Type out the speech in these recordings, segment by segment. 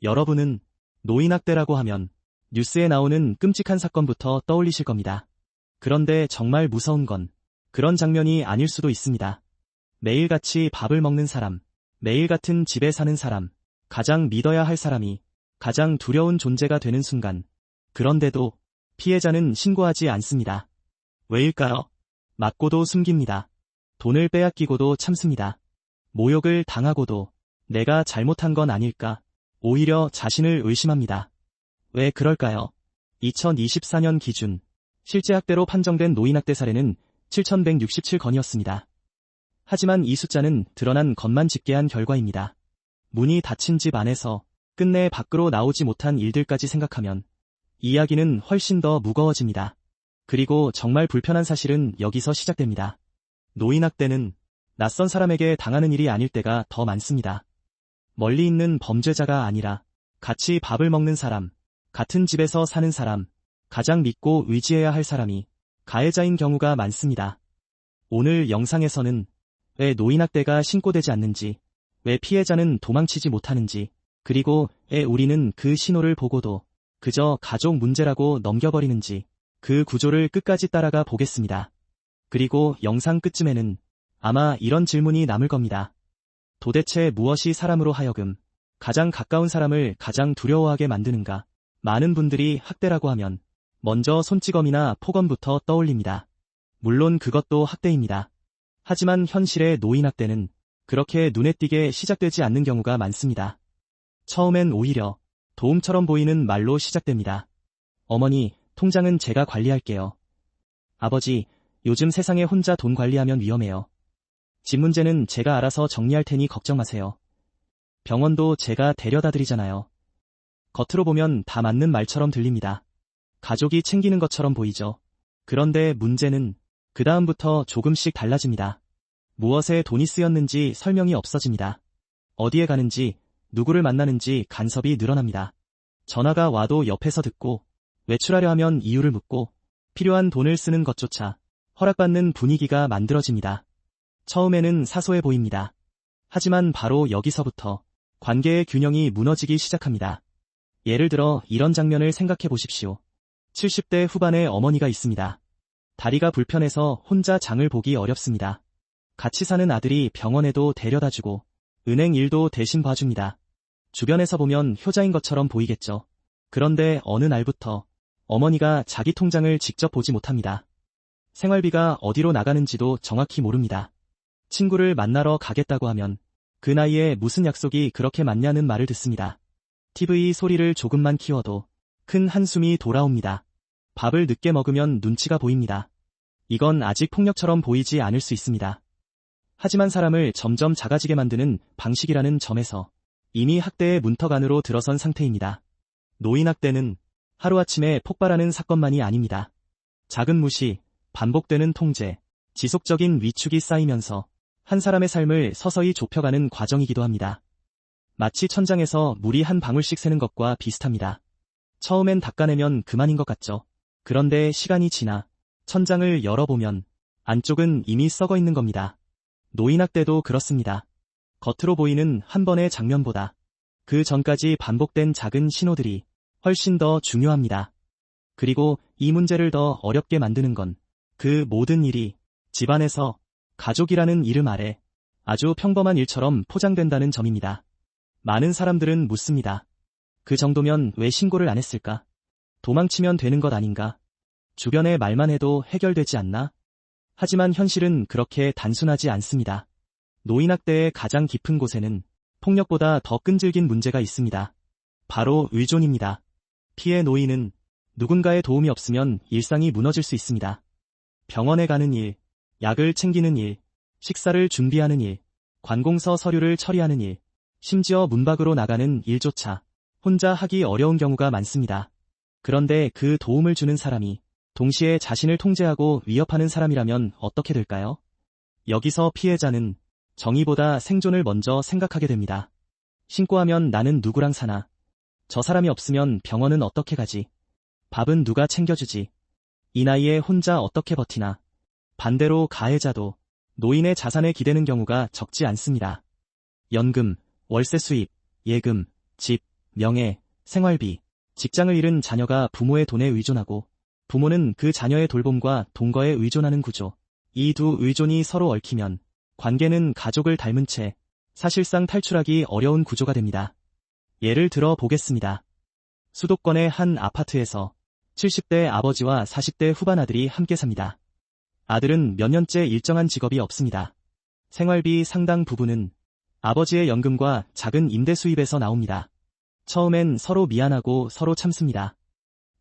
여러분은 노인학대라고 하면 뉴스에 나오는 끔찍한 사건부터 떠올리실 겁니다. 그런데 정말 무서운 건 그런 장면이 아닐 수도 있습니다. 매일 같이 밥을 먹는 사람, 매일 같은 집에 사는 사람, 가장 믿어야 할 사람이 가장 두려운 존재가 되는 순간, 그런데도 피해자는 신고하지 않습니다. 왜일까요? 맞고도 숨깁니다. 돈을 빼앗기고도 참습니다. 모욕을 당하고도 내가 잘못한 건 아닐까? 오히려 자신을 의심합니다. 왜 그럴까요? 2024년 기준 실제 학대로 판정된 노인학대 사례는 7,167건이었습니다. 하지만 이 숫자는 드러난 것만 집계한 결과입니다. 문이 닫힌 집 안에서 끝내 밖으로 나오지 못한 일들까지 생각하면 이야기는 훨씬 더 무거워집니다. 그리고 정말 불편한 사실은 여기서 시작됩니다. 노인학대는 낯선 사람에게 당하는 일이 아닐 때가 더 많습니다. 멀리 있는 범죄자가 아니라 같이 밥을 먹는 사람, 같은 집에서 사는 사람, 가장 믿고 의지해야 할 사람이 가해자인 경우가 많습니다. 오늘 영상에서는 왜 노인학대가 신고되지 않는지, 왜 피해자는 도망치지 못하는지, 그리고 왜 우리는 그 신호를 보고도 그저 가족 문제라고 넘겨버리는지 그 구조를 끝까지 따라가 보겠습니다. 그리고 영상 끝쯤에는 아마 이런 질문이 남을 겁니다. 도대체 무엇이 사람으로 하여금 가장 가까운 사람을 가장 두려워하게 만드는가? 많은 분들이 학대라고 하면 먼저 손찌검이나 폭언부터 떠올립니다. 물론 그것도 학대입니다. 하지만 현실의 노인학대는 그렇게 눈에 띄게 시작되지 않는 경우가 많습니다. 처음엔 오히려 도움처럼 보이는 말로 시작됩니다. 어머니, 통장은 제가 관리할게요. 아버지, 요즘 세상에 혼자 돈 관리하면 위험해요. 집 문제는 제가 알아서 정리할 테니 걱정 마세요. 병원도 제가 데려다 드리잖아요. 겉으로 보면 다 맞는 말처럼 들립니다. 가족이 챙기는 것처럼 보이죠. 그런데 문제는 그 다음부터 조금씩 달라집니다. 무엇에 돈이 쓰였는지 설명이 없어집니다. 어디에 가는지, 누구를 만나는지 간섭이 늘어납니다. 전화가 와도 옆에서 듣고, 외출하려 하면 이유를 묻고, 필요한 돈을 쓰는 것조차 허락받는 분위기가 만들어집니다. 처음에는 사소해 보입니다. 하지만 바로 여기서부터 관계의 균형이 무너지기 시작합니다. 예를 들어 이런 장면을 생각해 보십시오. 70대 후반의 어머니가 있습니다. 다리가 불편해서 혼자 장을 보기 어렵습니다. 같이 사는 아들이 병원에도 데려다주고 은행 일도 대신 봐줍니다. 주변에서 보면 효자인 것처럼 보이겠죠. 그런데 어느 날부터 어머니가 자기 통장을 직접 보지 못합니다. 생활비가 어디로 나가는지도 정확히 모릅니다. 친구를 만나러 가겠다고 하면 그 나이에 무슨 약속이 그렇게 많냐는 말을 듣습니다. TV 소리를 조금만 키워도 큰 한숨이 돌아옵니다. 밥을 늦게 먹으면 눈치가 보입니다. 이건 아직 폭력처럼 보이지 않을 수 있습니다. 하지만 사람을 점점 작아지게 만드는 방식이라는 점에서 이미 학대의 문턱 안으로 들어선 상태입니다. 노인학대는 하루아침에 폭발하는 사건만이 아닙니다. 작은 무시, 반복되는 통제, 지속적인 위축이 쌓이면서 한 사람의 삶을 서서히 좁혀가는 과정이기도 합니다. 마치 천장에서 물이 한 방울씩 새는 것과 비슷합니다. 처음엔 닦아내면 그만인 것 같죠. 그런데 시간이 지나 천장을 열어보면 안쪽은 이미 썩어 있는 겁니다. 노인학대도 그렇습니다. 겉으로 보이는 한 번의 장면보다 그 전까지 반복된 작은 신호들이 훨씬 더 중요합니다. 그리고 이 문제를 더 어렵게 만드는 건 그 모든 일이 집안에서 가족이라는 이름 아래 아주 평범한 일처럼 포장된다는 점입니다. 많은 사람들은 묻습니다. 그 정도면 왜 신고를 안 했을까? 도망치면 되는 것 아닌가? 주변에 말만 해도 해결되지 않나? 하지만 현실은 그렇게 단순하지 않습니다. 노인학대의 가장 깊은 곳에는 폭력보다 더 끈질긴 문제가 있습니다. 바로 의존입니다. 피해 노인은 누군가의 도움이 없으면 일상이 무너질 수 있습니다. 병원에 가는 일, 약을 챙기는 일, 식사를 준비하는 일, 관공서 서류를 처리하는 일, 심지어 문 밖으로 나가는 일조차 혼자 하기 어려운 경우가 많습니다. 그런데 그 도움을 주는 사람이 동시에 자신을 통제하고 위협하는 사람이라면 어떻게 될까요? 여기서 피해자는 정의보다 생존을 먼저 생각하게 됩니다. 신고하면 나는 누구랑 사나? 저 사람이 없으면 병원은 어떻게 가지? 밥은 누가 챙겨주지? 이 나이에 혼자 어떻게 버티나? 반대로 가해자도 노인의 자산에 기대는 경우가 적지 않습니다. 연금, 월세 수입, 예금, 집, 명예, 생활비, 직장을 잃은 자녀가 부모의 돈에 의존하고 부모는 그 자녀의 돌봄과 동거에 의존하는 구조. 이 두 의존이 서로 얽히면 관계는 가족을 닮은 채 사실상 탈출하기 어려운 구조가 됩니다. 예를 들어 보겠습니다. 수도권의 한 아파트에서 70대 아버지와 40대 후반 아들이 함께 삽니다. 아들은 몇 년째 일정한 직업이 없습니다. 생활비 상당 부분은 아버지의 연금과 작은 임대 수입에서 나옵니다. 처음엔 서로 미안하고 서로 참습니다.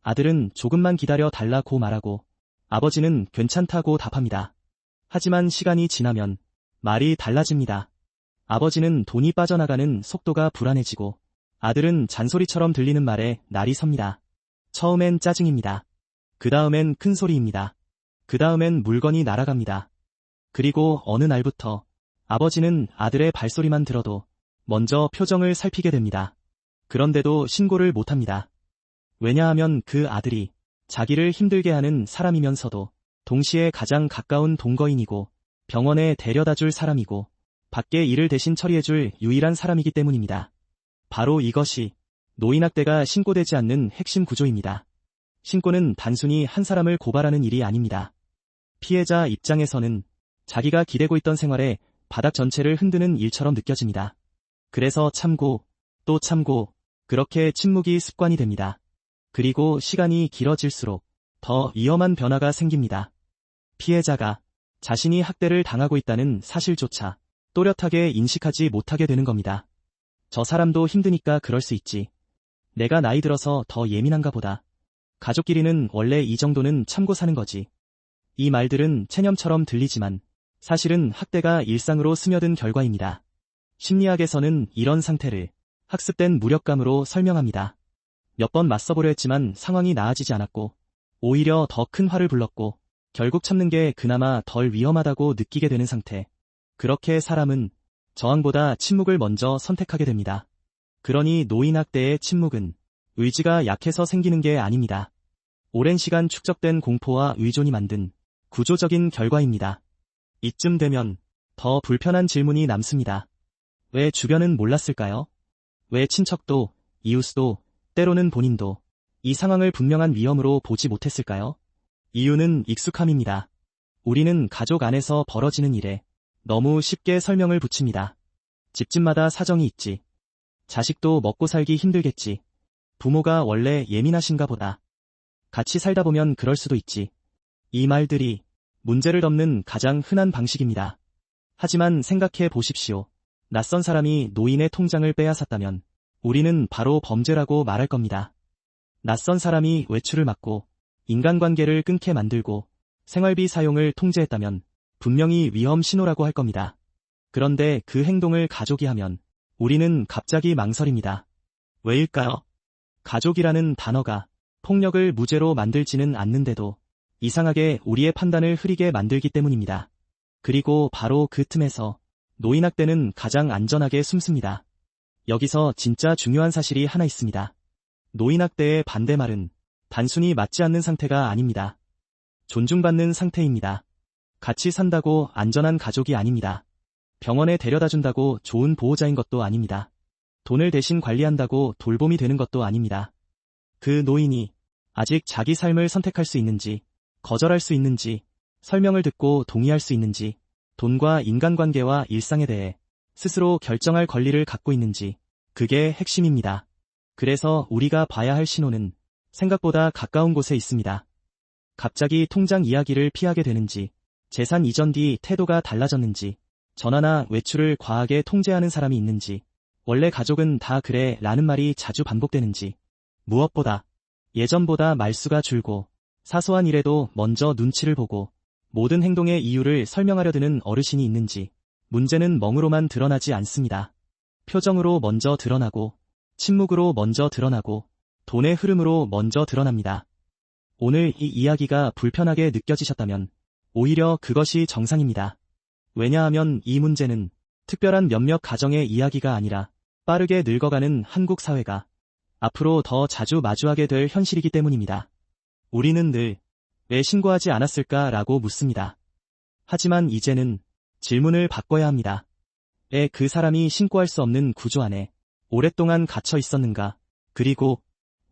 아들은 조금만 기다려 달라고 말하고 아버지는 괜찮다고 답합니다. 하지만 시간이 지나면 말이 달라집니다. 아버지는 돈이 빠져나가는 속도가 불안해지고 아들은 잔소리처럼 들리는 말에 날이 섭니다. 처음엔 짜증입니다. 그 다음엔 큰 소리입니다. 그 다음엔 물건이 날아갑니다. 그리고 어느 날부터 아버지는 아들의 발소리만 들어도 먼저 표정을 살피게 됩니다. 그런데도 신고를 못합니다. 왜냐하면 그 아들이 자기를 힘들게 하는 사람이면서도 동시에 가장 가까운 동거인이고 병원에 데려다줄 사람이고 밖에 일을 대신 처리해줄 유일한 사람이기 때문입니다. 바로 이것이 노인학대가 신고되지 않는 핵심 구조입니다. 신고는 단순히 한 사람을 고발하는 일이 아닙니다. 피해자 입장에서는 자기가 기대고 있던 생활에 바닥 전체를 흔드는 일처럼 느껴집니다. 그래서 참고, 또 참고, 그렇게 침묵이 습관이 됩니다. 그리고 시간이 길어질수록 더 위험한 변화가 생깁니다. 피해자가 자신이 학대를 당하고 있다는 사실조차 또렷하게 인식하지 못하게 되는 겁니다. 저 사람도 힘드니까 그럴 수 있지. 내가 나이 들어서 더 예민한가 보다. 가족끼리는 원래 이 정도는 참고 사는 거지. 이 말들은 체념처럼 들리지만 사실은 학대가 일상으로 스며든 결과입니다. 심리학에서는 이런 상태를 학습된 무력감으로 설명합니다. 몇 번 맞서보려 했지만 상황이 나아지지 않았고 오히려 더 큰 화를 불렀고 결국 참는 게 그나마 덜 위험하다고 느끼게 되는 상태. 그렇게 사람은 저항보다 침묵을 먼저 선택하게 됩니다. 그러니 노인학대의 침묵은 의지가 약해서 생기는 게 아닙니다. 오랜 시간 축적된 공포와 의존이 만든 구조적인 결과입니다. 이쯤 되면 더 불편한 질문이 남습니다. 왜 주변은 몰랐을까요? 왜 친척도, 이웃도, 때로는 본인도 이 상황을 분명한 위험으로 보지 못했을까요? 이유는 익숙함입니다. 우리는 가족 안에서 벌어지는 일에 너무 쉽게 설명을 붙입니다. 집집마다 사정이 있지. 자식도 먹고 살기 힘들겠지. 부모가 원래 예민하신가 보다. 같이 살다 보면 그럴 수도 있지. 이 말들이 문제를 덮는 가장 흔한 방식입니다. 하지만 생각해 보십시오. 낯선 사람이 노인의 통장을 빼앗았다면 우리는 바로 범죄라고 말할 겁니다. 낯선 사람이 외출을 막고 인간관계를 끊게 만들고 생활비 사용을 통제했다면 분명히 위험 신호라고 할 겁니다. 그런데 그 행동을 가족이 하면 우리는 갑자기 망설입니다. 왜일까요? 가족이라는 단어가 폭력을 무죄로 만들지는 않는데도 이상하게 우리의 판단을 흐리게 만들기 때문입니다. 그리고 바로 그 틈에서 노인학대는 가장 안전하게 숨습니다. 여기서 진짜 중요한 사실이 하나 있습니다. 노인학대의 반대말은 단순히 맞지 않는 상태가 아닙니다. 존중받는 상태입니다. 같이 산다고 안전한 가족이 아닙니다. 병원에 데려다 준다고 좋은 보호자인 것도 아닙니다. 돈을 대신 관리한다고 돌봄이 되는 것도 아닙니다. 그 노인이 아직 자기 삶을 선택할 수 있는지, 거절할 수 있는지, 설명을 듣고 동의할 수 있는지, 돈과 인간관계와 일상에 대해 스스로 결정할 권리를 갖고 있는지, 그게 핵심입니다. 그래서 우리가 봐야 할 신호는 생각보다 가까운 곳에 있습니다. 갑자기 통장 이야기를 피하게 되는지, 재산 이전 뒤 태도가 달라졌는지, 전화나 외출을 과하게 통제하는 사람이 있는지, 원래 가족은 다 그래 라는 말이 자주 반복되는지, 무엇보다 예전보다 말수가 줄고 사소한 일에도 먼저 눈치를 보고 모든 행동의 이유를 설명하려 드는 어르신이 있는지, 문제는 멍으로만 드러나지 않습니다. 표정으로 먼저 드러나고, 침묵으로 먼저 드러나고, 돈의 흐름으로 먼저 드러납니다. 오늘 이 이야기가 불편하게 느껴지셨다면 오히려 그것이 정상입니다. 왜냐하면 이 문제는 특별한 몇몇 가정의 이야기가 아니라 빠르게 늙어가는 한국 사회가 앞으로 더 자주 마주하게 될 현실이기 때문입니다. 우리는 늘 왜 신고하지 않았을까라고 묻습니다. 하지만 이제는 질문을 바꿔야 합니다. 왜 그 사람이 신고할 수 없는 구조 안에 오랫동안 갇혀 있었는가? 그리고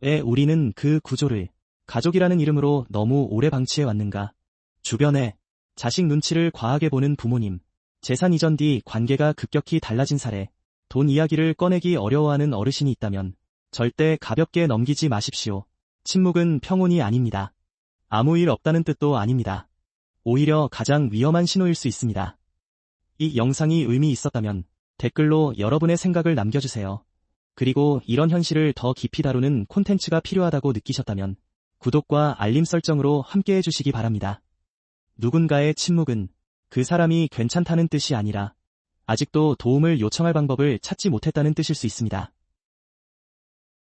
왜 우리는 그 구조를 가족이라는 이름으로 너무 오래 방치해 왔는가? 주변에 자식 눈치를 과하게 보는 부모님, 재산 이전 뒤 관계가 급격히 달라진 사례, 돈 이야기를 꺼내기 어려워하는 어르신이 있다면 절대 가볍게 넘기지 마십시오. 침묵은 평온이 아닙니다. 아무 일 없다는 뜻도 아닙니다. 오히려 가장 위험한 신호일 수 있습니다. 이 영상이 의미 있었다면 댓글로 여러분의 생각을 남겨주세요. 그리고 이런 현실을 더 깊이 다루는 콘텐츠가 필요하다고 느끼셨다면 구독과 알림 설정으로 함께 해주시기 바랍니다. 누군가의 침묵은 그 사람이 괜찮다는 뜻이 아니라 아직도 도움을 요청할 방법을 찾지 못했다는 뜻일 수 있습니다.